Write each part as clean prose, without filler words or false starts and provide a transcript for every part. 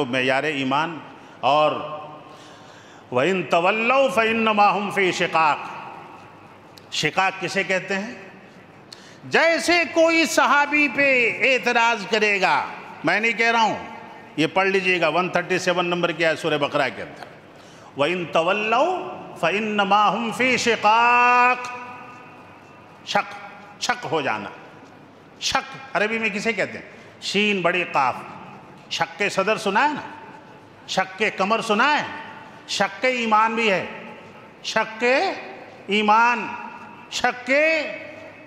معیار ایمان۔ اور وَإِن تَوَلَّوْا فَإِنَّمَا هُمْ فِي شِقَاقٍ، شقاق کسے کہتے ہیں؟ جیسے کوئی صحابی پہ اعتراض کرے گا، میں نہیں کہہ رہا ہوں، یہ پڑھ لیجئے گا 137 نمبر کی آیت سورہ بقرہ کے اندر، وَإِن تَوَلَّوْا فَإِنَّمَا هُمْ فِي شِقَاقٍ، شک ہو جانا۔ شک عربی میں کسے کہتے ہیں؟ شین بڑی قاف، شک کے صدر سنا ہے نا، شک کے کمر سنا ہے، شک کے ایمان بھی ہے، شک کے ایمان، شک کے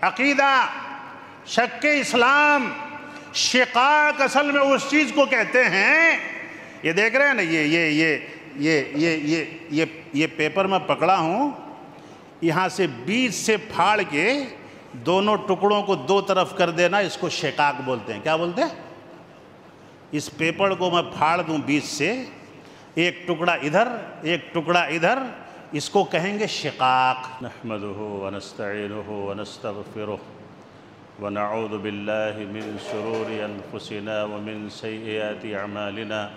عقیدہ، شک کے اسلام۔ شقاق اصل میں اس چیز کو کہتے ہیں، یہ دیکھ رہے ہیں نا، یہ پیپر میں پکڑا ہوں، یہاں سے بیچ سے پھاڑ کے دونوں ٹکڑوں کو دو طرف کر دینا، اس کو شقاق بولتے ہیں۔ کیا بولتے ہیں؟ اس پیپر کو میں پھاڑ دوں بیچ سے، ایک ٹکڑا ادھر ایک ٹکڑا ادھر، اس کو کہیں گے شقاق۔ نحمدہ ونستعینہ ونستغفرہ ونعوذ باللہ من شرور انفسنا ومن سیئات اعمالنا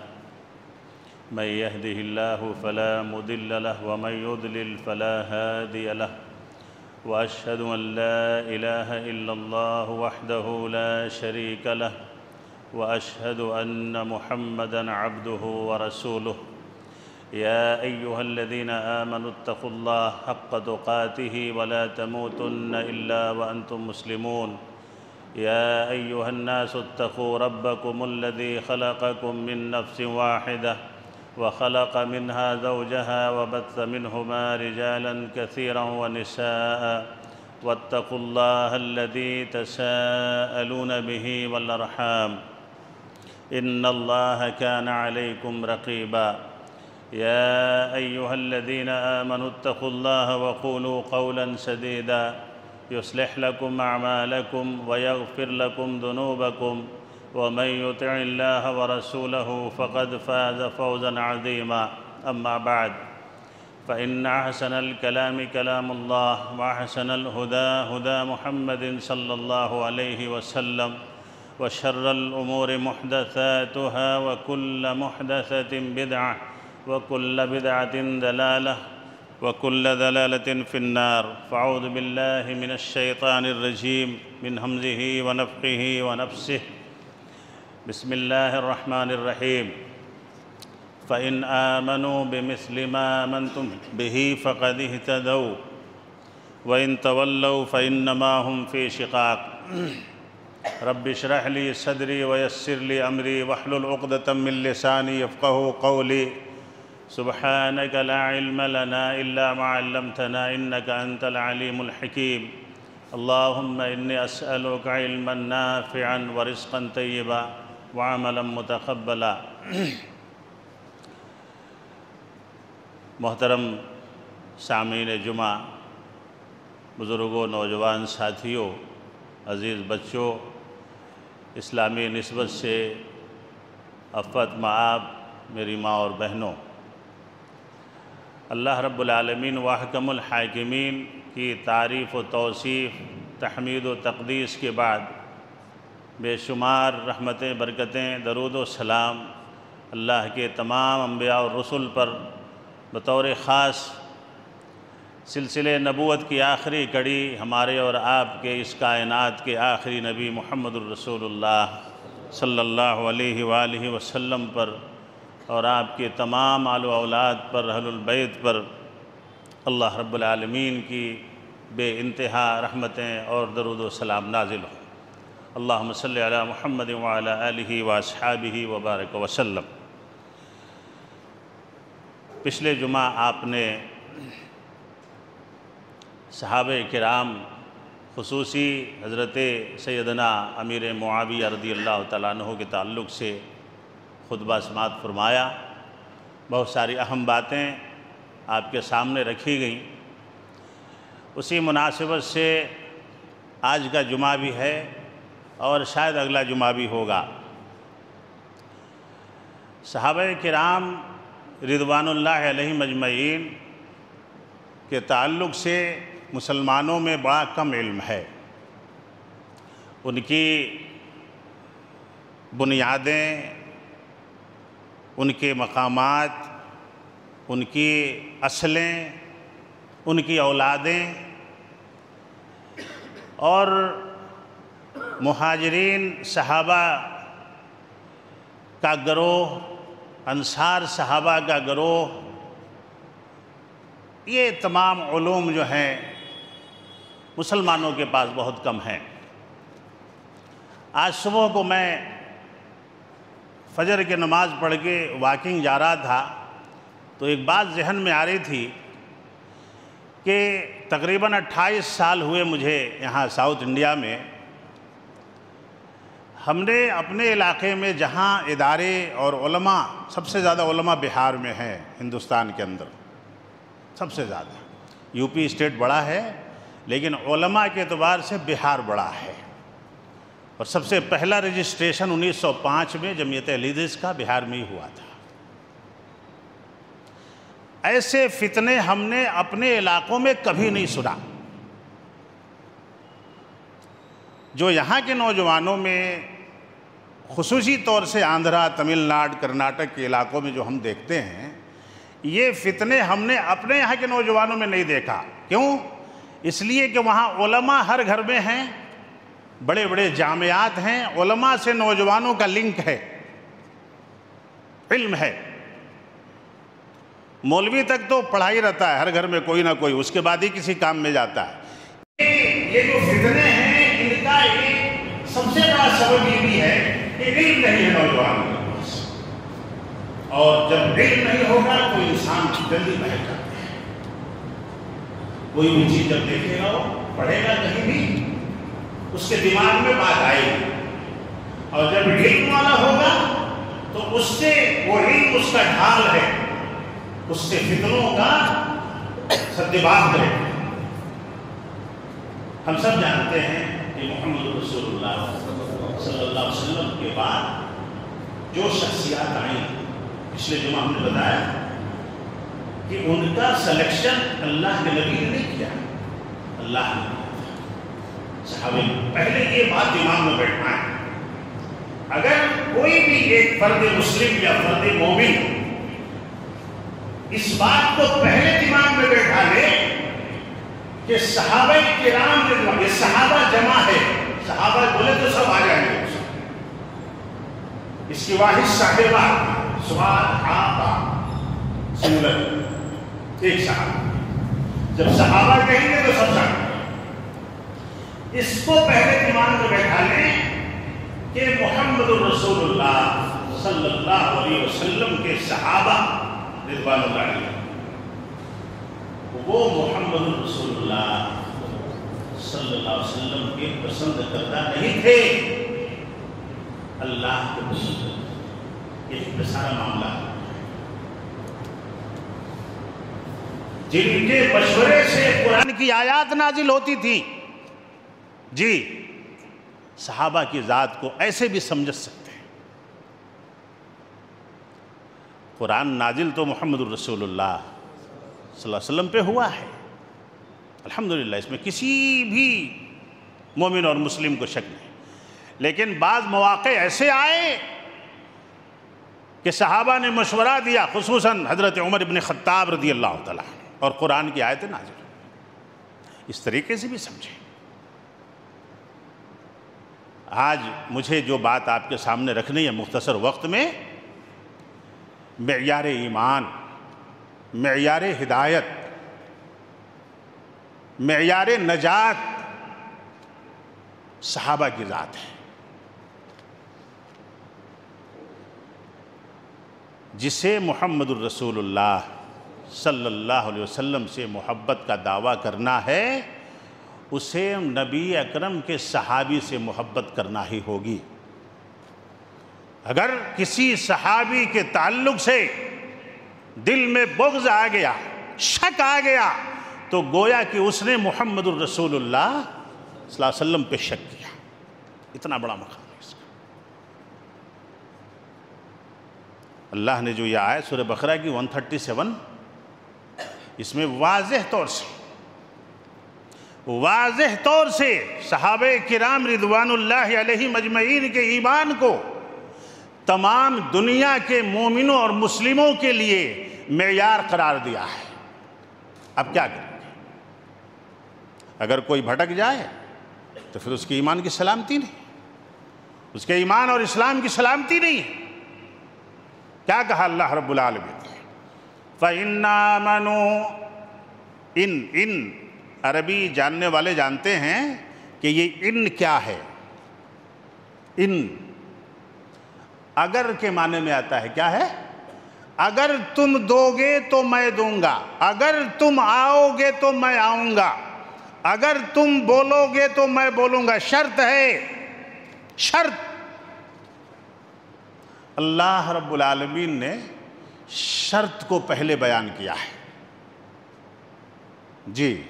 من يهده الله فلا مضل له ومن يضلل فلا هادي له وأشهد أن لا إله إلا الله وحده لا شريك له وأشهد أن محمدًا عبده ورسوله يا أيها الذين آمنوا اتقوا الله حق تقاته ولا تموتن إلا وأنتم مسلمون يا أيها الناس اتقوا ربكم الذي خلقكم من نفس واحدة وخلق منها زوجها وبث منهما رجالا كثيرا ونساء واتقوا الله الذي تساءلون به والأرحام إن الله كان عليكم رقيبا يا أيها الذين آمنوا اتقوا الله وقولوا قولا سديدا يصلح لكم أعمالكم ويغفر لكم ذنوبكم ومن يطع الله ورسوله فقد فاز فوزا عظيما أما بعد فإن أحسن الكلام كلام الله وأحسن الهدى هدى محمد صلى الله عليه وسلم وشر الأمور محدثاتها وكل محدثة بدعة وكل بدعة ضلالة وكل ضلالة في النار فأعوذ بالله من الشيطان الرجيم من همزه ونفخه ونفسه بسم الله الرحمن الرحيم فإن آمنوا بمثل ما آمنتم به فقد اهتدوا وإن تولوا فإنما هم في شقاق رب اشرح لي صدري ويسر لي أمري واحلل عقدة من لساني يفقهوا قولي سبحانك لا علم لنا إلا ما علمتنا إنك أنت العليم الحكيم اللهم إني أسألك علما نافعا ورزقا طيبا وعملا متقبلا۔ محترم سامعین جمعہ، بزرگوں، نوجوان ساتھیوں، عزیز بچوں، اسلامی نسبت سے افت معاب میری ماں اور بہنوں، اللہ رب العالمین واحکم الحاکمین کی تعریف و توصیف، تحمید و تقدیس کے بعد بے شمار رحمتیں، برکتیں، درود و سلام اللہ کے تمام انبیاء اور رسل پر، بطور خاص سلسلے نبوت کی آخری کڑی ہمارے اور آپ کے اس کائنات کے آخری نبی محمد الرسول اللہ صلی اللہ علیہ وآلہ وسلم پر اور آپ کے تمام آل و اولاد پر، اہل البیت پر اللہ رب العالمین کی بے انتہا رحمتیں اور درود و سلام نازل ہوں۔ اللہم صلی علی محمد وعلی آلہ واصحابہ وبارک وسلم۔ پچھلے جمعہ آپ نے صحابہ کرام، خصوصی حضرت سیدنا امیر معاویہ رضی اللہ تعالیٰ عنہ کے تعلق سے خطبہ سماعت فرمایا۔ بہت ساری اہم باتیں آپ کے سامنے رکھی گئیں۔ اسی مناسبت سے آج کا جمعہ بھی ہے اور شاید اگلا جمعہ بھی ہوگا۔ صحابہ کرام رضوان اللہ علیہم اجمعین کے تعلق سے مسلمانوں میں بڑا کم علم ہے۔ ان کی بنیادیں، ان کے مقامات، ان کی اصلیں، ان کی اولادیں اور مہاجرین صحابہ کا گروہ، انصار صحابہ کا گروہ، یہ تمام علوم جو ہیں مسلمانوں کے پاس بہت کم ہیں۔ آج صبح کو میں فجر کی نماز پڑھ کے واکنگ جا رہا تھا تو ایک بات ذہن میں آ رہی تھی کہ تقریباً 28 سال ہوئے مجھے یہاں ساؤتھ انڈیا میں۔ ہم نے اپنے علاقے میں جہاں ادارے اور علماء، سب سے زیادہ علماء بہار میں ہیں ہندوستان کے اندر، سب سے زیادہ۔ یو پی اسٹیٹ بڑا ہے لیکن علماء کے اعتبار سے بہار بڑا ہے، اور سب سے پہلا رجسٹریشن 1905 میں جمعیت اہل حدیث کا بہار میں ہی ہوا تھا۔ ایسے فتنے ہم نے اپنے علاقوں میں کبھی نہیں سنا۔ جو یہاں کے نوجوانوں میں خصوصی طور سے آندھرا، تمل ناڈو، کرناٹک کے علاقوں میں جو ہم دیکھتے ہیں، یہ فتنے ہم نے اپنے یہاں کے نوجوانوں میں نہیں دیکھا۔ کیوں؟ اس لیے کہ وہاں علماء ہر گھر میں ہیں، بڑے بڑے جامعات ہیں، علماء سے نوجوانوں کا لنک ہے، علم ہے۔ مولوی تک تو پڑھائی رہتا ہے ہر گھر میں کوئی نہ کوئی، اس کے بعد ہی کسی کام میں جاتا ہے۔ یہ جو فتنے ہیں ان کا ایک سب سے بڑا سبب یہ بھی ہے کہ علم نہیں ہے نوجوانوں کے پاس، اور جب علم نہیں ہوگا تو انسان جلدی بہک جاتا ہے۔ کوئی بھی چیز جب دیکھے گا، پڑھے گا کہیں بھی، اس کے دماغ میں بات آئے گی، اور جب علم والا ہوگا تو اس سے وہ علم اس کا ڈھال ہے، اس سے فتنوں کا سدباب کرے۔ ہم سب جانتے ہیں کہ محمد رسول اللہ صلی اللہ علیہ وسلم کے بعد جو شخصیات آئیں، پچھلے جمعہ ہم نے بتایا کہ ان کا سلیکشن اللہ کے نبی نے نہیں کیا، اللہ نے کیا۔ صحابہ پہلے یہ بات دماغ میں بیٹھنا ہے، اگر کوئی بھی ایک فرد مسلم یا فرد مومن اس بات کو پہلے دماغ میں بیٹھا لے کہ صحابہ کرام نے، یہ صحابہ جمع ہے، صحابہ بولے تو سب آ جائیں گے، اس کی واحد صاحبہ سواد آپا سنگل ایک صحابہ، جب صحابہ کہیں گے تو سب صحابہ۔ اس کو پہلے دماغ میں بیٹھا لیں کہ محمد رسول اللہ صلی اللہ علیہ وسلم کے صحابہ رضوان اللہ علیہ، وہ محمد رسول اللہ صلی اللہ علیہ وسلم کے پسند کردہ نہیں تھے، اللہ کے پسند۔ یہ سارا معاملہ جن کے مشورے سے قرآن کی آیات نازل ہوتی تھی، جی صحابہ کی ذات کو ایسے بھی سمجھ سکتے ہیں۔ قرآن نازل تو محمد الرسول اللہ صلی اللہ علیہ وسلم پہ ہوا ہے، الحمدللہ، اس میں کسی بھی مومن اور مسلم کو شک نہیں، لیکن بعض مواقع ایسے آئے کہ صحابہ نے مشورہ دیا، خصوصاً حضرت عمر ابن خطاب رضی اللہ تعالیٰ عنہ، اور قرآن کی آیت نازل، اس طریقے سے بھی سمجھیں۔ آج مجھے جو بات آپ کے سامنے رکھنی ہے مختصر وقت میں، معیار ایمان، معیار ہدایت، معیار نجات صحابہ کی ذات ہے، جسے محمد الرسول اللہ صلی اللہ علیہ وسلم سے محبت کا دعویٰ کرنا ہے، اسے نبی اکرم کے صحابی سے محبت کرنا ہی ہوگی۔ اگر کسی صحابی کے تعلق سے دل میں بغض آ گیا، شک آ گیا، تو گویا کہ اس نے محمد الرسول اللہ صلی اللہ علیہ وسلم پہ شک کیا۔ اتنا بڑا مقام ہے اس کا۔ اللہ نے جو یہ آیت سورہ بقرہ کی 137، اس میں واضح طور سے صحابہ کرام رضوان اللہ علیہ مجمعین کے ایمان کو تمام دنیا کے مومنوں اور مسلموں کے لیے معیار قرار دیا ہے۔ اب کیا کریں گے؟ اگر کوئی بھٹک جائے تو پھر اس کے ایمان کی سلامتی نہیں، اس کے ایمان اور اسلام کی سلامتی نہیں ہے۔ کیا کہا اللہ رب العالمین؟ فَإِنَّ آمَنُوا ان عربی جاننے والے جانتے ہیں کہ یہ ان کیا ہے۔ ان اگر کے معنی میں آتا ہے، کیا ہے؟ اگر تم دو گے تو میں دوں گا، اگر تم آؤ گے تو میں آؤں گا، اگر تم بولو گے تو میں بولوں گا۔ شرط ہے، شرط۔ اللہ رب العالمین نے شرط کو پہلے بیان کیا ہے۔ جی،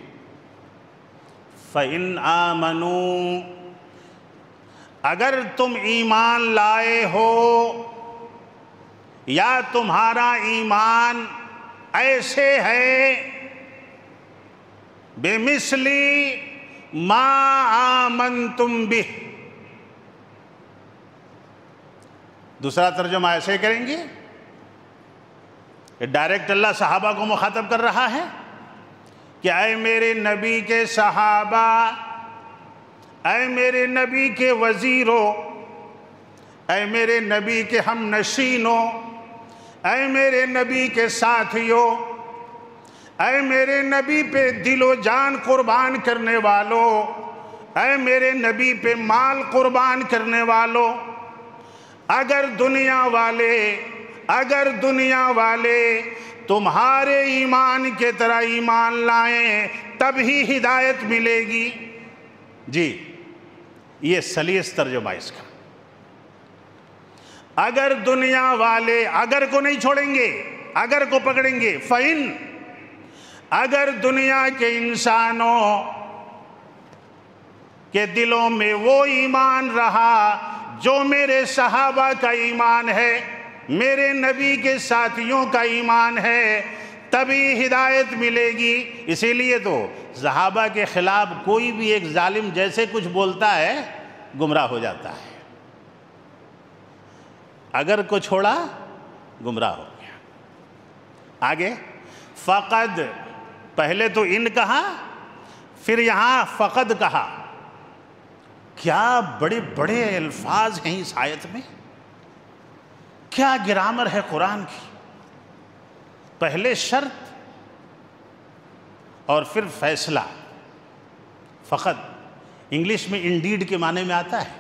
فَإِنْ آمَنُوا، اگر تم ایمان لائے ہو یا تمہارا ایمان ایسے ہے بِمِثْلِ مَا آمَنْتُمْ بِهِ، دوسرا ترجمہ ایسے کریں گے کہ ڈائریکٹ اللہ صحابہ کو مخاطب کر رہا ہے کہ اے میرے نبی کے صحابہ، اے میرے نبی کے وزیروں، اے میرے نبی کے ہم نشینوں، اے میرے نبی کے ساتھیوں، اے میرے نبی پہ دل و جان قربان کرنے والوں، اے میرے نبی پہ مال قربان کرنے والوں، اگر دنیا والے تمہارے ایمان کے طرح ایمان لائیں تب ہی ہدایت ملے گی۔ جی، یہ سلیس ترجمہ اس کا۔ اگر دنیا والے اگر کو نہیں چھوڑیں گے، اگر کو پکڑیں گے۔ فَإِن، اگر دنیا کے انسانوں کے دلوں میں وہ ایمان رہا جو میرے صحابہ کا ایمان ہے، میرے نبی کے ساتھیوں کا ایمان ہے، تبھی ہدایت ملے گی۔ اسی لیے تو صحابہ کے خلاف کوئی بھی ایک ظالم جیسے کچھ بولتا ہے گمراہ ہو جاتا ہے۔ اگر کو چھوڑا گمراہ ہو گیا۔ آگے فقد، پہلے تو ان کہا، پھر یہاں فقد کہا۔ کیا بڑے بڑے الفاظ ہیں اس آیت میں، کیا گرامر ہے قرآن کی۔ پہلے شرط اور پھر فیصلہ۔ فقط انگلش میں انڈیڈ کے معنی میں آتا ہے،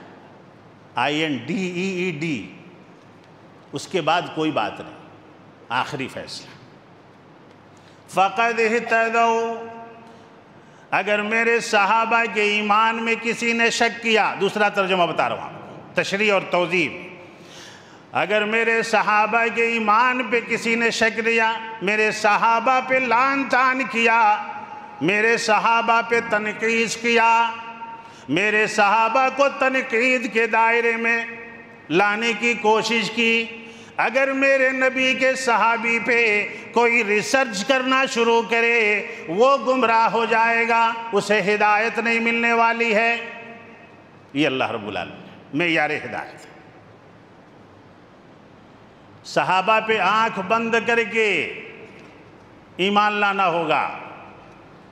INDEED، اس کے بعد کوئی بات نہیں، آخری فیصلہ۔ فقد اہتدوا، اگر میرے صحابہ کے ایمان میں کسی نے شک کیا، دوسرا ترجمہ بتا رہا ہوں، تشریح اور توضیح۔ اگر میرے صحابہ کے ایمان پہ کسی نے شک لیا، میرے صحابہ پہ لعن طعن کیا، میرے صحابہ پہ تنقید کیا، میرے صحابہ کو تنقید کے دائرے میں لانے کی کوشش کی، اگر میرے نبی کے صحابی پہ کوئی ریسرچ کرنا شروع کرے وہ گمراہ ہو جائے گا، اسے ہدایت نہیں ملنے والی ہے۔ یہ اللہ رب العالمین معیار ہدایت۔ صحابہ پہ آنکھ بند کر کے ایمان لانا ہوگا،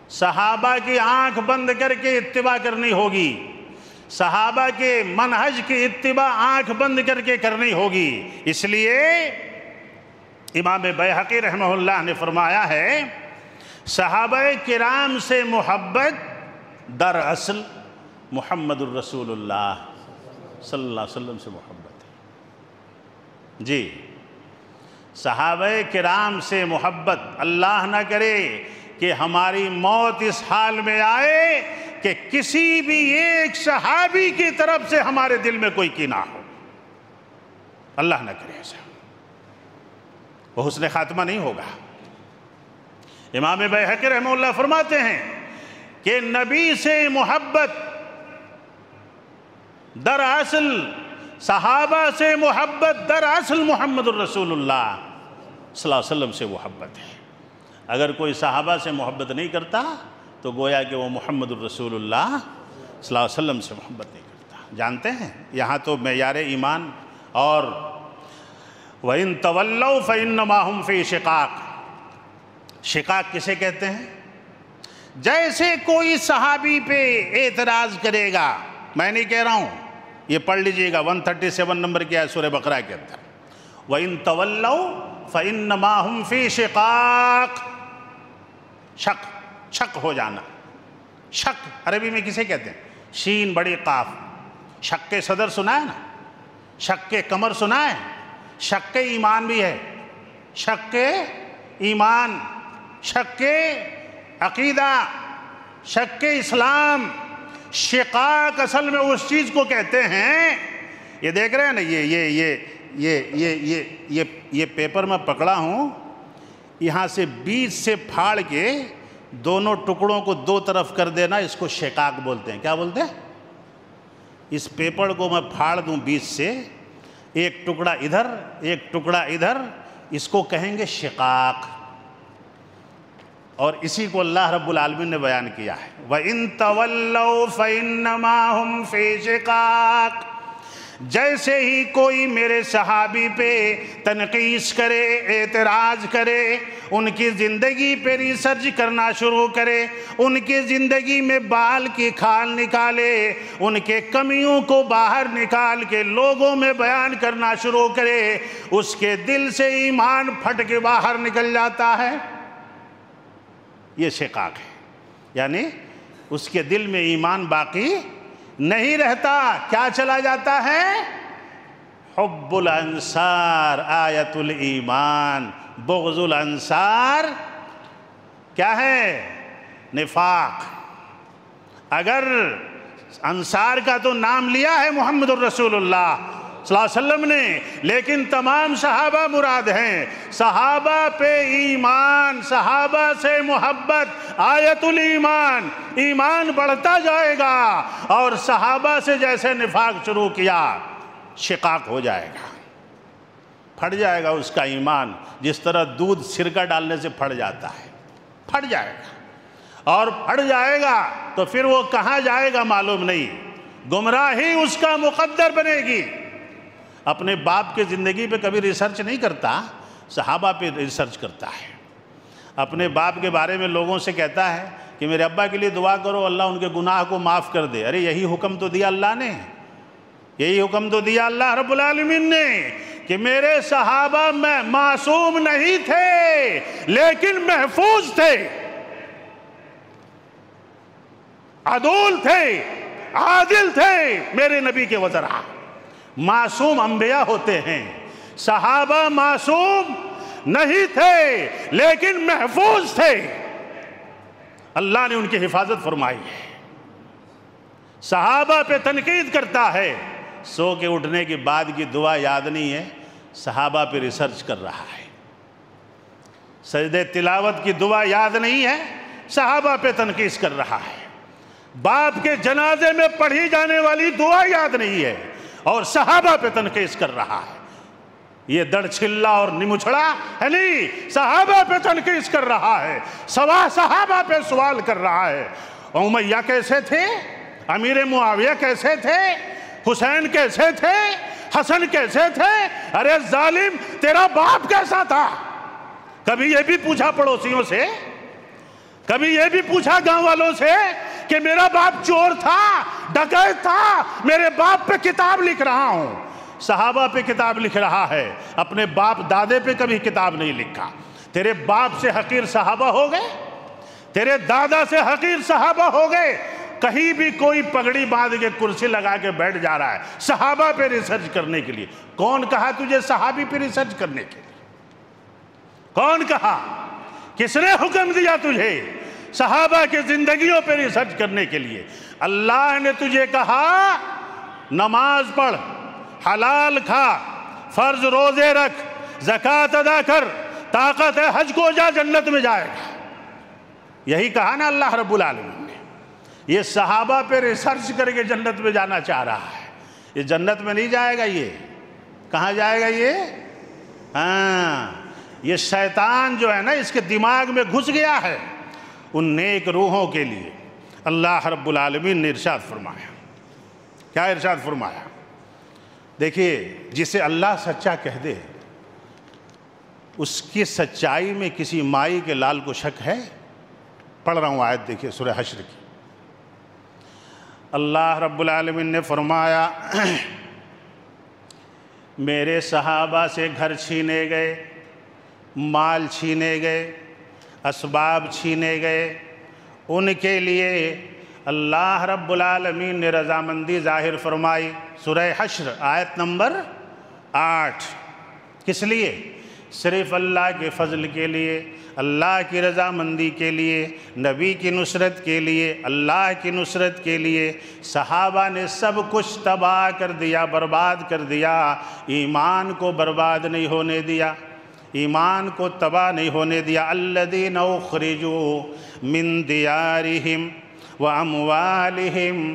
صحابہ کی آنکھ بند کر کے اتباع کرنی ہوگی، صحابہ کے منہج کی اتباع آنکھ بند کر کے کرنی ہوگی۔ اس لیے امام بیہقی رحمہ اللہ نے فرمایا ہے، صحابہ کرام سے محبت دراصل محمد الرسول اللہ صلی اللہ علیہ وسلم سے محبت ہے۔ جی، صحابہ کرام سے محبت، اللہ نہ کرے کہ ہماری موت اس حال میں آئے کہ کسی بھی ایک صحابی کی طرف سے ہمارے دل میں کوئی کینہ ہو، اللہ نہ کرے ایسا، وہ حسن خاتمہ نہیں ہوگا۔ امام بیہقی رحمہ اللہ فرماتے ہیں کہ نبی سے محبت دراصل، صحابہ سے محبت دراصل محمد الرسول اللہ صلی اللہ علیہ وسلم سے محبت ہے۔ اگر کوئی صحابہ سے محبت نہیں کرتا تو گویا کہ وہ محمد الرسول اللہ صلی اللہ علیہ وسلم سے محبت نہیں کرتا۔ جانتے ہیں یہاں تو معیار ایمان اور وَإِن تَوَلَّوْا فَإِنَّمَا هُمْ فِي شِقَاقٍ۔ شقاق کسے کہتے ہیں؟ جیسے کوئی صحابی پہ اعتراض کرے گا، میں نہیں کہہ رہا ہوں، یہ پڑھ لیجئے گا 137 نمبر کی آیت سورہ بقرہ کے اندر، وَإِن تَوَلَّوْا فَإِنَّمَا هُمْ فِي شِقَاقٍ۔ شق ہو جانا، شق عربی میں کسے کہتے ہیں؟ شین بڑی قاف، شق صدر سنا ہے نا، شق کمر سنا ہے، شق ایمان بھی ہے، شق ایمان، شق عقیدہ، شق اسلام۔ شقاق اصل میں اس چیز کو کہتے ہیں، یہ دیکھ رہے ہیں نا، یہ پیپر میں پکڑا ہوں، یہاں سے بیچ سے پھاڑ کے دونوں ٹکڑوں کو دو طرف کر دینا، اس کو شقاق بولتے ہیں۔ کیا بولتے ہیں؟ اس پیپر کو میں پھاڑ دوں بیچ سے، ایک ٹکڑا ادھر ایک ٹکڑا ادھر، اس کو کہیں گے شقاق، اور اسی کو اللہ رب العالمین نے بیان کیا ہے، وَإِن تَوَلَّوْا فَإِنَّمَا هُمْ فِي شِقَاقٍ۔ جیسے ہی کوئی میرے صحابی پہ تنقیص کرے، اعتراض کرے، ان کی زندگی پہ ریسرچ کرنا شروع کرے، ان کی زندگی میں بال کی کھال نکالے، ان کے کمیوں کو باہر نکال کے لوگوں میں بیان کرنا شروع کرے، اس کے دل سے ایمان پھٹ کے باہر نکل جاتا ہے، یہ شقاق ہے، یعنی اس کے دل میں ایمان باقی نہیں رہتا، کیا چلا جاتا ہے؟ حب الانصار آیت الایمان، بغض الانصار کیا ہے؟ نفاق۔ اگر انصار کا تو نام لیا ہے محمد الرسول اللہ صلی اللہ علیہ وسلم نے، لیکن تمام صحابہ مراد ہیں، صحابہ پہ ایمان، صحابہ سے محبت، آیت الایمان، ایمان بڑھتا جائے گا، اور صحابہ سے جیسے نفاق شروع کیا، شقاق ہو جائے گا، پھٹ جائے گا اس کا ایمان، جس طرح دودھ سرکہ ڈالنے سے پھٹ جاتا ہے، پھٹ جائے گا، اور پھٹ جائے گا تو پھر وہ کہاں جائے گا معلوم نہیں، گمراہی اس کا مقدر بنے گی۔ اپنے باپ کے زندگی پہ کبھی ریسرچ نہیں کرتا، صحابہ پہ ریسرچ کرتا ہے، اپنے باپ کے بارے میں لوگوں سے کہتا ہے کہ میرے ابا کے لیے دعا کرو اللہ ان کے گناہ کو معاف کر دے۔ ارے یہی حکم تو دیا اللہ نے، یہی حکم تو دیا اللہ رب العالمین نے کہ میرے صحابہ میں معصوم نہیں تھے لیکن محفوظ تھے، عدول تھے، عادل تھے میرے نبی کے وزراء۔ معصوم انبیاء ہوتے ہیں، صحابہ معصوم نہیں تھے لیکن محفوظ تھے، اللہ نے ان کی حفاظت فرمائی ہے۔ صحابہ پہ تنقید کرتا ہے، سو کے اٹھنے کے بعد کی دعا یاد نہیں ہے، صحابہ پہ ریسرچ کر رہا ہے۔ سجدہ تلاوت کی دعا یاد نہیں ہے، صحابہ پہ تنقید کر رہا ہے۔ باپ کے جنازے میں پڑھی جانے والی دعا یاد نہیں ہے اور صحابہ پہ تنقید کر رہا ہے۔ یہ دڑ چھلا اور نمچڑا ہے نہیں، صحابہ پہ تنقید کر رہا ہے، صحابہ پہ سوال کر رہا ہے۔ امیہ کیسے تھے؟ امیر معاویہ کیسے تھے؟ حسین کیسے تھے؟ حسن کیسے تھے؟ ارے ظالم تیرا باپ کیسا تھا؟ کبھی یہ بھی پوچھا پڑوسیوں سے، کبھی یہ بھی پوچھا گاؤں والوں سے کہ میرا باپ چور تھا، ڈکیت تھا، میرے باپ پہ کتاب لکھ رہا ہوں۔ صحابہ پہ کتاب لکھ رہا ہے، اپنے باپ دادے پہ کبھی کتاب نہیں لکھا۔ تیرے باپ سے حقیر صحابہ ہو گئے، تیرے دادا سے حقیر صحابہ ہو گئے۔ کہیں بھی کوئی پگڑی باندھ کے کرسی لگا کے بیٹھ جا رہا ہے صحابہ پہ ریسرچ کرنے کے لیے۔ کون کہا تجھے صحابی پہ ریسرچ کرنے کے لیے؟ کون کہا؟ کس نے حکم دیا تجھے صحابہ کے زندگیوں پہ ریسرچ کرنے کے لیے؟ اللہ نے تجھے کہا نماز پڑھ، حلال کھا، فرض روزے رکھ، زکوٰۃ ادا کر، طاقت ہے حج کو جا، جنت میں جائے گا۔ یہی کہا نا اللہ رب العالمین نے۔ یہ صحابہ پہ ریسرچ کر کے جنت میں جانا چاہ رہا ہے۔ یہ جنت میں نہیں جائے گا، یہ کہاں جائے گا؟ یہ شیطان جو ہے نا اس کے دماغ میں گھس گیا ہے۔ ان نیک روحوں کے لیے اللہ رب العالمین نے ارشاد فرمایا، کیا ارشاد فرمایا؟ دیکھیے، جسے اللہ سچا کہہ دے اس کی سچائی میں کسی مائی کے لال کو شک ہے؟ پڑھ رہا ہوں آیت، دیکھیے سورہ حشر کی۔ اللہ رب العالمین نے فرمایا میرے صحابہ سے گھر چھینے گئے، مال چھینے گئے، اسباب چھینے گئے، ان کے لیے اللہ رب العالمین نے رضامندی ظاہر فرمائی۔ سورہ حشر آیت نمبر 8۔ کس لیے؟ صرف اللہ کے فضل کے لیے، اللہ کی رضامندی کے لیے، نبی کی نصرت کے لیے، اللہ کی نصرت کے لیے صحابہ نے سب کچھ تباہ کر دیا، برباد کر دیا، ایمان کو برباد نہیں ہونے دیا، ایمان کو تباہ نہیں ہونے دیا۔ الذین اخرجوا من دیارہم واموالہم،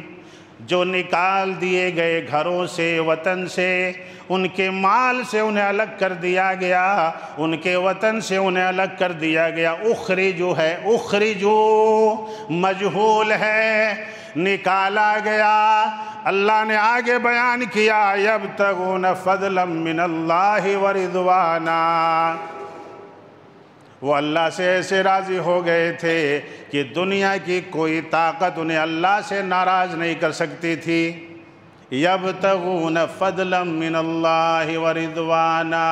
جو نکال دیے گئے گھروں سے، وطن سے، ان کے مال سے انہیں الگ کر دیا گیا، ان کے وطن سے انہیں الگ کر دیا گیا۔ اخرجو ہے، اخرجو مجہول ہے، نکالا گیا۔ اللہ نے آگے بیان کیا یبتغون فضلا من اللہ ورضوانا، وہ اللہ سے ایسے راضی ہو گئے تھے کہ دنیا کی کوئی طاقت انہیں اللہ سے ناراض نہیں کر سکتی تھی۔ یبتغون فضلا من اللہ ورضوانا،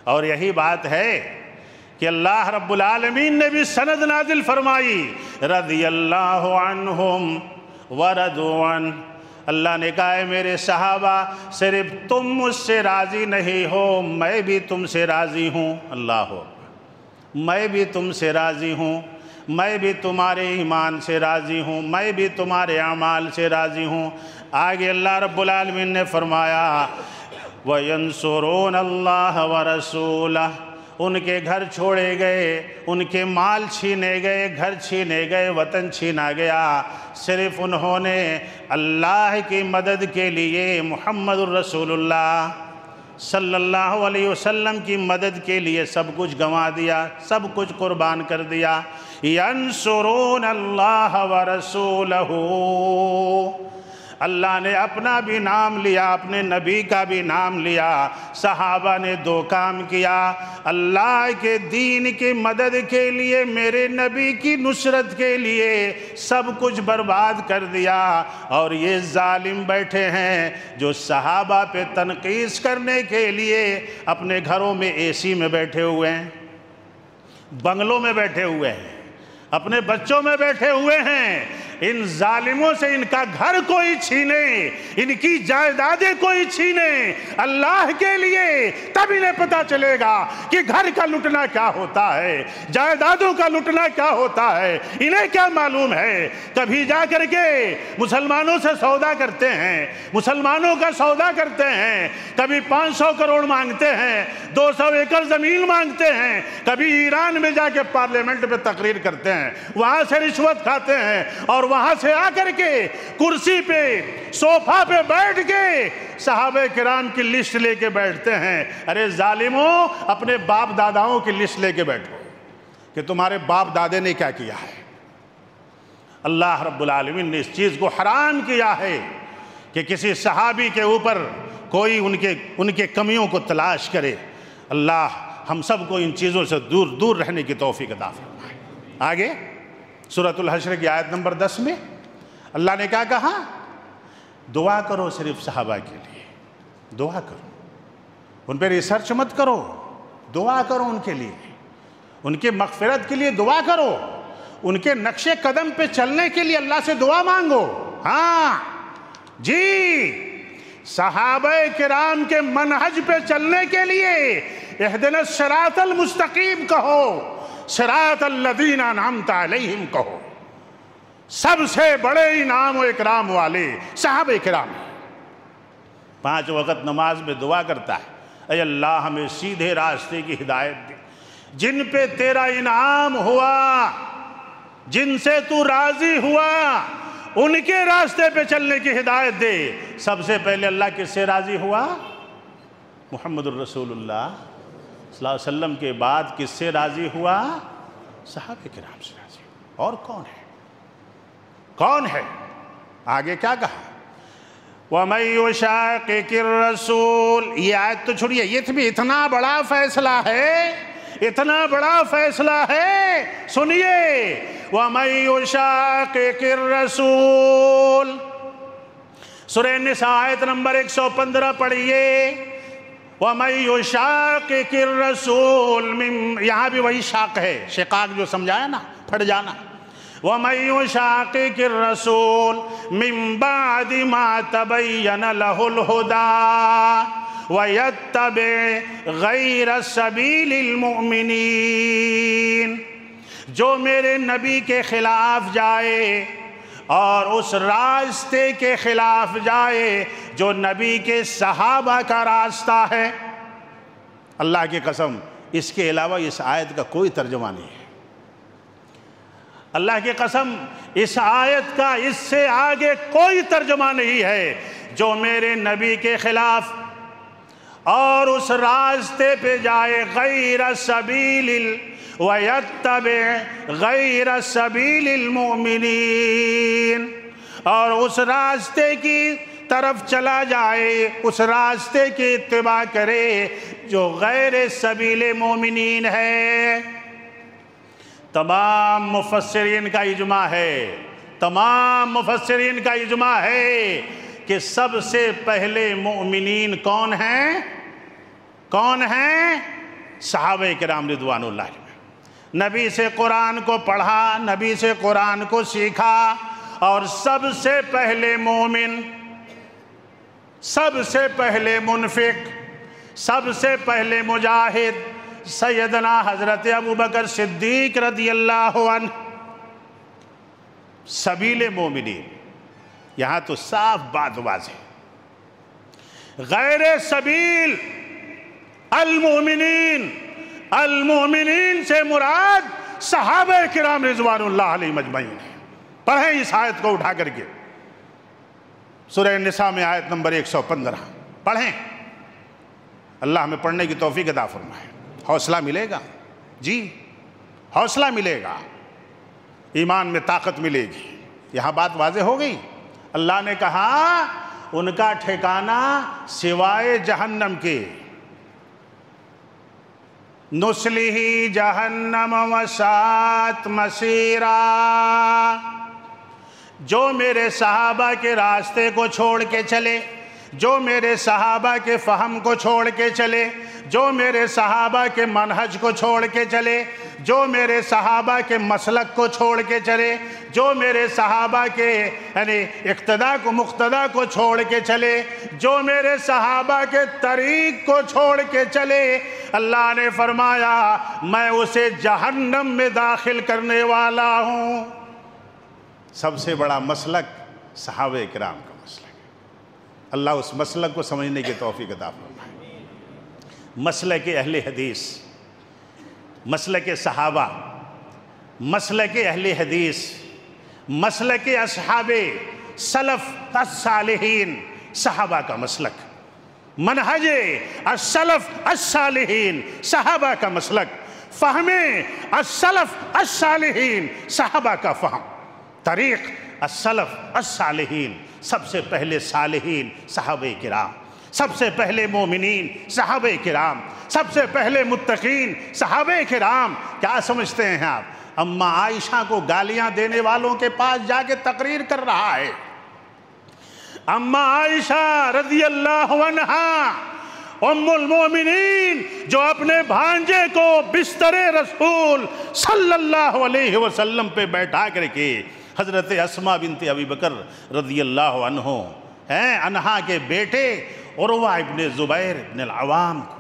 اور یہی بات ہے کہ اللہ رب العالمین نے بھی سند نازل فرمائی، رضی اللہ عنہم ورضوا عنہ۔ اللہ نے کہا ہے میرے صحابہ صرف تم مجھ سے راضی نہیں ہو، میں بھی تم سے راضی ہوں۔ اللہ میں بھی تم سے راضی ہوں، میں بھی تمہارے ایمان سے راضی ہوں، میں بھی تمہارے اعمال سے راضی ہوں۔ آگے اللہ رب العالمین نے فرمایا وَيَنْصُرُونَ اللَّهَ وَرَسُولَهُ، ان کے گھر چھوڑے گئے، ان کے مال چھینے گئے، گھر چھینے گئے، وطن چھینا گیا، صرف انہوں نے اللہ کی مدد کے لیے، محمد الرسول اللہ صلی اللہ علیہ وسلم کی مدد کے لیے سب کچھ گنوا دیا، سب کچھ قربان کر دیا۔ ینصرون اللہ ورسولہ، اللہ نے اپنا بھی نام لیا، اپنے نبی کا بھی نام لیا۔ صحابہ نے دو کام کیا، اللہ کے دین کی مدد کے لیے، میرے نبی کی نصرت کے لیے سب کچھ برباد کر دیا۔ اور یہ ظالم بیٹھے ہیں جو صحابہ پہ تنقید کرنے کے لیے اپنے گھروں میں اے سی میں بیٹھے ہوئے ہیں، بنگلوں میں بیٹھے ہوئے ہیں، اپنے بچوں میں بیٹھے ہوئے ہیں۔ ان ظالموں سے ان کا گھر کوئی چھینے، ان کی جائیدادیں کوئی چھینے اللہ کے لیے، تب انہیں پتا چلے گا کہ گھر کا لٹنا کیا ہوتا ہے، جائیدادوں کا لٹنا کیا ہوتا ہے۔ انہیں کیا معلوم ہے؟ کبھی جا کر کے مسلمانوں سے سودا کرتے ہیں، مسلمانوں کا سودا کرتے ہیں، کبھی 500 کروڑ مانگتے ہیں، 200 ایکڑ زمین مانگتے ہیں، کبھی ایران میں جا کے پارلیمنٹ پہ تقریر کرتے ہیں، وہاں سے رشوت کھاتے ہیں، اور وہاں سے آ کر کے کرسی پہ، صوفہ پہ بیٹھ کے صحابہ کرام کی لسٹ لے کے بیٹھتے ہیں۔ ارے ظالموں، اپنے باپ داداؤں کی لسٹ لے کے بیٹھو کہ تمہارے باپ دادے نے کیا کیا ہے۔ اللہ رب العالمین نے اس چیز کو حرام کیا ہے کہ کسی صحابی کے اوپر کوئی ان کے کمیوں کو تلاش کرے۔ اللہ ہم سب کو ان چیزوں سے دور دور رہنے کی توفیق عطا فرمائے۔ آگے سورۃ الحشر کی آیت نمبر 10 میں اللہ نے کیا کہا؟ دعا کرو صرف صحابہ کے لیے، دعا کرو، ان پہ ریسرچ مت کرو، دعا کرو ان کے لیے، ان کے مغفرت کے لیے دعا کرو، ان کے نقش قدم پہ چلنے کے لیے اللہ سے دعا مانگو۔ ہاں جی، صحابہ کرام کے منہج پہ چلنے کے لیے اہدنا الصراط المستقیم کہو، صراط الذین انعمت علیہم کہو۔ سب سے بڑے انعام و اکرام والے صحابہ کرام ہیں۔ 5 وقت نماز میں دعا کرتا ہے، اے اللہ ہمیں سیدھے راستے کی ہدایت دے، جن پہ تیرا انعام ہوا، جن سے تو راضی ہوا، ان کے راستے پہ چلنے کی ہدایت دے۔ سب سے پہلے اللہ کس سے راضی ہوا؟ محمد الرسول اللہ صلی اللہ علیہ وسلم کے بعد کس سے راضی ہوا؟ صحابہ کرام سے راضی ہوا۔ اور کون ہے؟ کون ہے؟ آگے کیا کہا؟ وَمَن يُشَاقِقِ الرَّسُولِ، یہ آیت تو چھوڑیے، یہ بھی اتنا بڑا فیصلہ ہے، اتنا بڑا فیصلہ ہے، سنیے، وَمَن يُشَاقِقِ الرَّسُولِ، سورہ النساء آیت نمبر 115 پڑھیے، وَمَن يُشَاقِقِ الرَّسُولِ، یہاں بھی وہی شاق ہے، شقاق جو سمجھایا نا، پھٹ جانا، وَمَن يُشَاقِقِ الرَّسُولِ مِن بَعْدِ مَا تَبَيَّنَ لَهُ الْهُدَىٰ وَيَتَّبِعْ غَيْرَ سَبِيلِ الْمُؤْمِنِينَ، جو میرے نبی کے خلاف جائے اور اس راستے کے خلاف جائے جو نبی کے صحابہ کا راستہ ہے، اللہ کی قسم اس کے علاوہ اس آیت کا کوئی ترجمہ نہیں ہے، اللہ کی قسم اس آیت کا اس سے آگے کوئی ترجمہ نہیں ہے، جو میرے نبی کے خلاف اور اس راستے پہ جائے غیر سبیل وَيَتَّبِعْ غَيْرَ سَبِيلِ الْمُؤْمِنِينَ، اور اس راستے کی طرف چلا جائے، اس راستے کی اتباع کرے جو غیر سبیل مومنین ہے۔ تمام مفسرین کا اجماع ہے، تمام مفسرین کا اجماع ہے کہ سب سے پہلے مومنین کون ہیں؟ کون ہیں؟ صحابہ کرام رضوان اللہ علیہ، نبی سے قرآن کو پڑھا، نبی سے قرآن کو سیکھا، اور سب سے پہلے مومن، سب سے پہلے منفق، سب سے پہلے مجاہد سیدنا حضرت ابوبکر صدیق رضی اللہ عنہ، سبیل مومنین، یہاں تو صاف بات واضح، غیر سبیل المؤمنین، المؤمنین سے مراد صحابہ کرام رضوان اللہ علیہ مجمعین ہیں۔ پڑھیں اس آیت کو اٹھا کر کے، سورہ النساء میں آیت نمبر 115 پڑھیں، اللہ ہمیں پڑھنے کی توفیق عطا فرمائے، حوصلہ ملے گا، جی حوصلہ ملے گا، ایمان میں طاقت ملے گی۔ یہاں بات واضح ہو گئی، اللہ نے کہا ان کا ٹھکانہ سوائے جہنم کے، نُصْلِهِ جَهَنَّمَ وَسَاءَتْ مَصِيرًا، جو میرے صحابہ کے راستے کو چھوڑ کے چلے، جو میرے صحابہ کے فہم کو چھوڑ کے چلے، جو میرے صحابہ کے منہج کو چھوڑ کے چلے، جو میرے صحابہ کے مسلک کو چھوڑ کے چلے، جو میرے صحابہ کے یعنی اقتداء کو مقتداء کو چھوڑ کے چلے، جو میرے صحابہ کے طریق کو چھوڑ کے چلے، اللہ نے فرمایا میں اسے جہنم میں داخل کرنے والا ہوں۔ سب سے بڑا مسلک صحابہ کرام کا مسلک ہے، اللہ اس مسلک کو سمجھنے کی توفیق عطا فرمائے۔ مسلک اہل حدیث، مسلک صحابہ، مسلک اہل حدیث، مسلک اصحاب سلف الصالحین، صحابہ کا مسلک، منہج السلف الصالحین، صحابہ کا مسلک، فہم السلف الصالحین، صحابہ کا فہم، طریق السلف الصالحین، سب سے پہلے صالحین صحابہ کرام، سب سے پہلے مومنین صحابہ کرام، سب سے پہلے متقین صحابہ کرام۔ کیا سمجھتے ہیں آپ؟ اماں عائشہ کو گالیاں دینے والوں کے پاس جا کے تقریر کر رہا ہے، اماں عائشہ رضی اللہ عنہا ام المومنین، جو اپنے بھانجے کو بستر رسول صلی اللہ علیہ وسلم پہ بیٹھا کر کے حضرت اسماء بنت ابی بکر رضی اللہ عنہا کے بیٹے عروہ ابن زبیر ابن العوام کو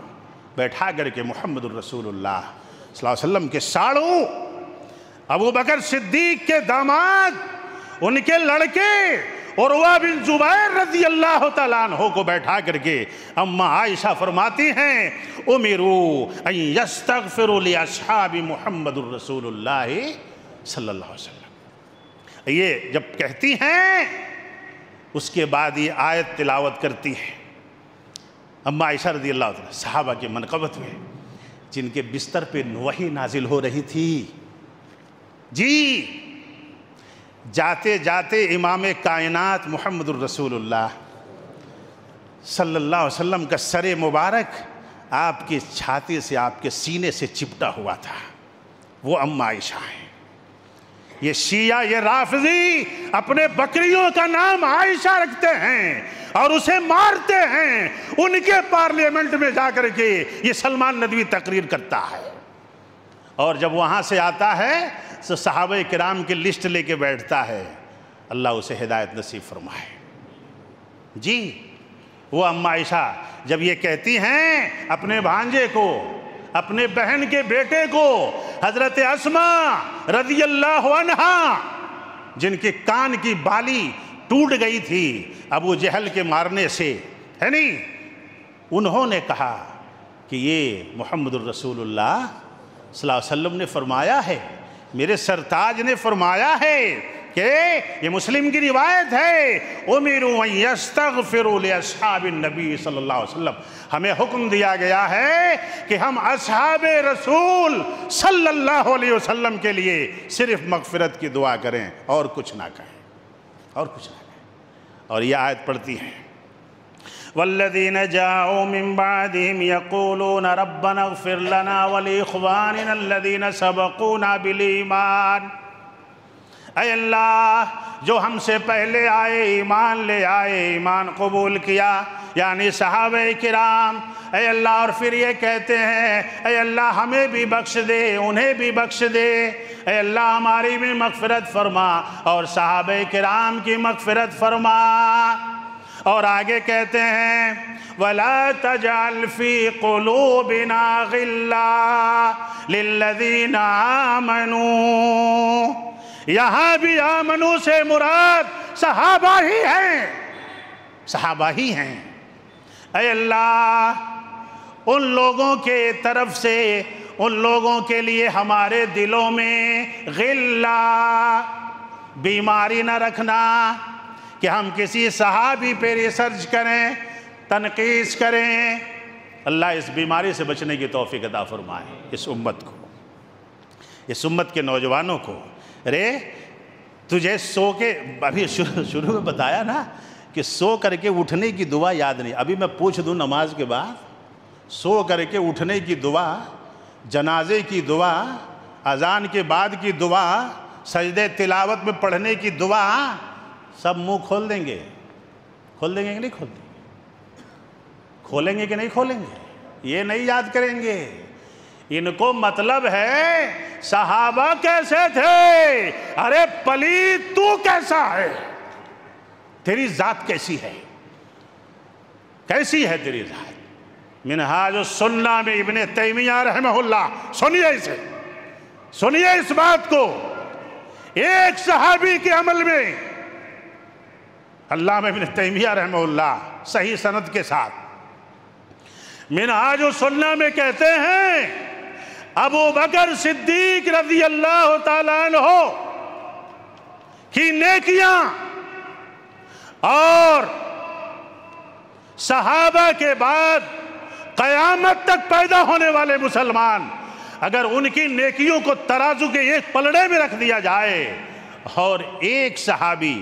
بیٹھا کر کے محمد الرسول اللہ صلی اللہ علیہ وسلم کے ساڑھوں، ابو بکر صدیق کے داماد، ان کے لڑکے عروہ بن زبیر رضی اللہ تعالیٰ عنہ کو بیٹھا کر کے اماں عائشہ فرماتی ہیں امروا ان یستغفروا لاصحاب محمد الرسول اللہ صلی اللہ علیہ وسلم۔ یہ جب کہتی ہیں اس کے بعد یہ آیت تلاوت کرتی ہے اماں عائشہ رضی اللہ عنہ، صحابہ کے منقبت میں جن کے بستر پہ وحی نازل ہو رہی تھی، جی جاتے جاتے امام کائنات محمد الرسول اللہ صلی اللہ علیہ وسلم کا سر مبارک آپ کی چھاتی سے، آپ کے سینے سے چپٹا ہوا تھا، وہ ام عائشہ ہے۔ یہ شیعہ، یہ رافضی اپنے بکریوں کا نام عائشہ رکھتے ہیں اور اسے مارتے ہیں۔ ان کے پارلیمنٹ میں جا کر کے یہ سلمان ندوی تقریر کرتا ہے، اور جب وہاں سے آتا ہے تو صحابہ کرام کی لسٹ لے کے بیٹھتا ہے۔ اللہ اسے ہدایت نصیب فرمائے۔ جی وہ ام عائشہ جب یہ کہتی ہیں اپنے بھانجے کو، اپنے بہن کے بیٹے کو، حضرت اسماء رضی اللہ عنہا جن کے کان کی بالی ٹوٹ گئی تھی ابو جہل کے مارنے سے، ہے نہیں، انہوں نے کہا کہ یہ محمد الرسول اللہ صلی اللہ علیہ وسلم نے فرمایا ہے، میرے سرتاج نے فرمایا ہے کہ یہ مسلم کی روایت ہے، اُمِرُوا أَن يَسْتَغْفِرُوا لِأَصْحَابِ النَّبِي صلی اللہ علیہ وسلم، ہمیں حکم دیا گیا ہے کہ ہم اصحاب رسول صلی اللہ علیہ وسلم کے لیے صرف مغفرت کی دعا کریں اور کچھ نہ کہیں، اور کچھ نہ کہیں۔ اور یہ آیت پڑھتی ہیں وَالَّذِينَ جَاءُوا مِن بَعْدِهِمْ يَقُولُونَ رَبَّنَا اغْفِرْ لَنَا وَلِإِخْوَانِنَا الَّذِينَ سَبَقُونَا بِالْإِيمَانِ، اے اللہ جو ہم سے پہلے آئے، ایمان لے آئے، ایمان قبول کیا، یعنی صحابہ کرام، اے اللہ، اور پھر یہ کہتے ہیں اے اللہ ہمیں بھی بخش دے، انہیں بھی بخش دے، اے اللہ ہماری بھی مغفرت فرما اور صحابہ کرام کی مغفرت فرما۔ اور آگے کہتے ہیں وَلَا تَجْعَلْ فِي قُلُوبِنَا غِلًّا لِلَّذِينَ آمَنُوا، یہاں بھی آمنو سے مراد صحابہ ہی ہیں، صحابہ ہی ہیں۔ اے اللہ ان لوگوں کے طرف سے، ان لوگوں کے لیے ہمارے دلوں میں غلہ، بیماری نہ رکھنا کہ ہم کسی صحابی پہ ریسرچ کریں، تنقیص کریں۔ اللہ اس بیماری سے بچنے کی توفیق عطا فرمائے اس امت کو، اس امت کے نوجوانوں کو۔ رے تجھے سو کے، ابھی شروع میں بتایا نا کہ سو کر کے اٹھنے کی دعا یاد نہیں، ابھی میں پوچھ دوں نماز کے بعد، سو کر کے اٹھنے کی دعا، جنازے کی دعا، اذان کے بعد کی دعا، سجدے تلاوت میں پڑھنے کی دعا، سب منہ کھول دیں گے؟ کھول دیں گے کہ نہیں کھول دیں گے؟ کھولیں گے کہ نہیں کھولیں گے؟ یہ نہیں یاد کریں گے۔ ان کو مطلب ہے صحابہ کیسے تھے، ارے پلید تو کیسا ہے، تیری ذات کیسی ہے، کیسی ہے تیری ذات۔ منہاج السنہ میں ابن تیمیہ رحمہ اللہ، سنیے اسے، سنیے اس بات کو، ایک صحابی کے عمل میں علامہ ابن تیمیہ رحمہ اللہ صحیح سند کے ساتھ منہاج السنہ میں کہتے ہیں ابو بکر صدیق رضی اللہ تعالیٰ عنہ کی نیکیاں اور صحابہ کے بعد قیامت تک پیدا ہونے والے مسلمان، اگر ان کی نیکیوں کو ترازو کے ایک پلڑے میں رکھ دیا جائے اور ایک صحابی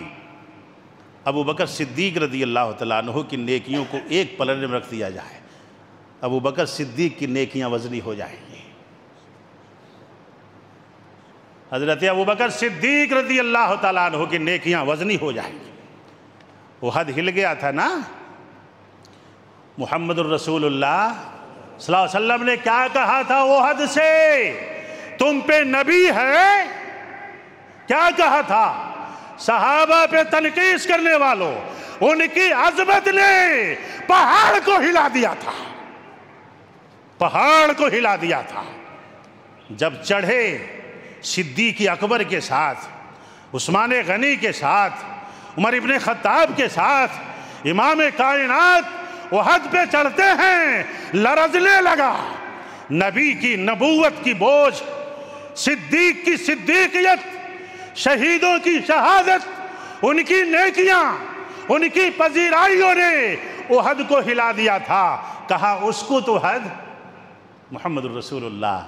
ابو بکر صدیق رضی اللہ تعالیٰ عنہ کی نیکیوں کو ایک پلڑے میں رکھ دیا جائے، ابو بکر صدیق کی نیکیاں وزنی ہو جائیں گی۔ حضرت ابو بکر صدیق رضی اللہ تعالیٰ عنہ کی نیکیاں وزنی ہو جائیں گی۔ احد ہل گیا تھا نا، محمد الرسول اللہ صلی اللہ علیہ وسلم نے کیا کہا تھا احد سے؟ تم پہ نبی ہے؟ کیا کہا تھا؟ صحابہ پہ تنقیص کرنے والوں، ان کی عظمت نے پہاڑ کو ہلا دیا تھا، پہاڑ کو ہلا دیا تھا۔ جب چڑھے صدیق اکبر کے ساتھ، عثمان غنی کے ساتھ، عمر ابن خطاب کے ساتھ، امام کائنات احد پہ چڑھتے ہیں، لرزنے لگا۔ نبی کی نبوت کی بوجھ، صدیق کی صدیقیت، شہیدوں کی شہادت، ان کی نیکیاں، ان کی پذیرائیوں نے احد کو ہلا دیا تھا۔ کہا اسکت احد، محمد الرسول اللہ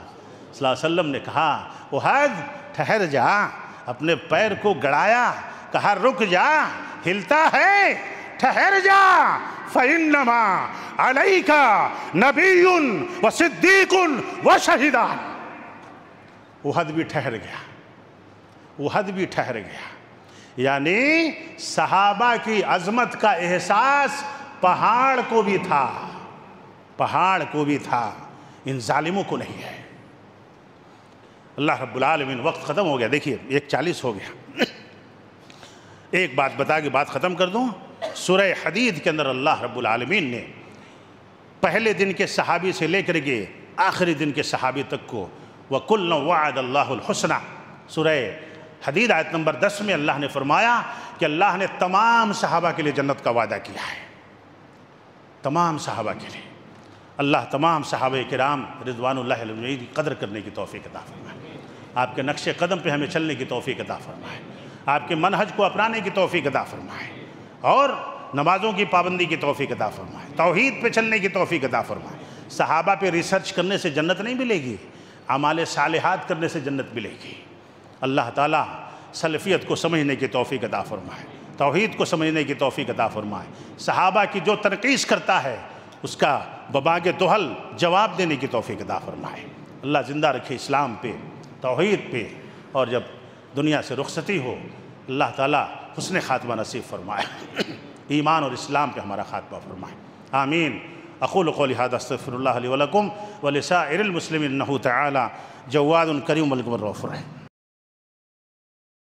صلی اللہ علیہ وسلم نے کہا احد ٹھہر جا، اپنے پیر کو گڑایا، کہا رک جا، ہلتا ہے، ٹھہر جا، فَإِنَّمَا عَلَيْكَ نَبِيٌّ وَصِدِّيقٌ وَشَهِدَانِ۔ احد بھی ٹھہر گیا، احد بھی ٹھہر گیا، یعنی صحابہ کی عظمت کا احساس پہاڑ کو بھی تھا، پہاڑ کو بھی تھا، ان ظالموں کو نہیں ہے۔ اللہ رب العالمین، وقت ختم ہو گیا، دیکھیے 1:40 ہو گیا۔ ایک بات بتا کے بات ختم کر دوں، سورہ حدید کے اندر اللہ رب العالمین نے پہلے دن کے صحابی سے لے کر کے آخری دن کے صحابی تک کو وَكُلًّا وَعَدَ اللَّهُ الْحُسْنَى، سورہ حدید آیت نمبر 10 میں اللہ نے فرمایا کہ اللہ نے تمام صحابہ کے لیے جنت کا وعدہ کیا ہے، تمام صحابہ کے لیے۔ اللہ تمام صحابہ کرام رضوان اللہ علیہم کی قدر کرنے کی توفیق عطا فرمائے، آپ کے نقش قدم پہ ہمیں چلنے کی توفیق عطا فرمائے، آپ کے منہج کو اپنانے کی توفیق عطا فرمائے، اور نمازوں کی پابندی کی توفیق عطا فرمائے، توحید پہ چلنے کی توفیق عطا فرمائے۔ صحابہ پہ ریسرچ کرنے سے جنت نہیں ملے گی، اعمال صالحات کرنے سے جنت ملے گی۔ اللہ تعالیٰ سلفیت کو سمجھنے کی توفیق عطا فرمائے، توحید کو سمجھنے کی توفیق عطا فرمائے، صحابہ کی جو تنقیص کرتا ہے اس کا بباغ دہل جواب دینے کی توفیق عطا فرمائے۔ اللہ زندہ رکھے اسلام پہ، توحید پہ، اور جب دنیا سے رخصتی ہو اللہ تعالیٰ حسن خاتمہ نصیب فرمائے، ایمان اور اسلام پہ ہمارا خاتمہ فرمائے، آمین۔ اقول قولی ھذا استغفر اللہ لی ولکم ولسائر المسلمین انہ تعالی جواد کریم ملک الرؤوف الرحیم۔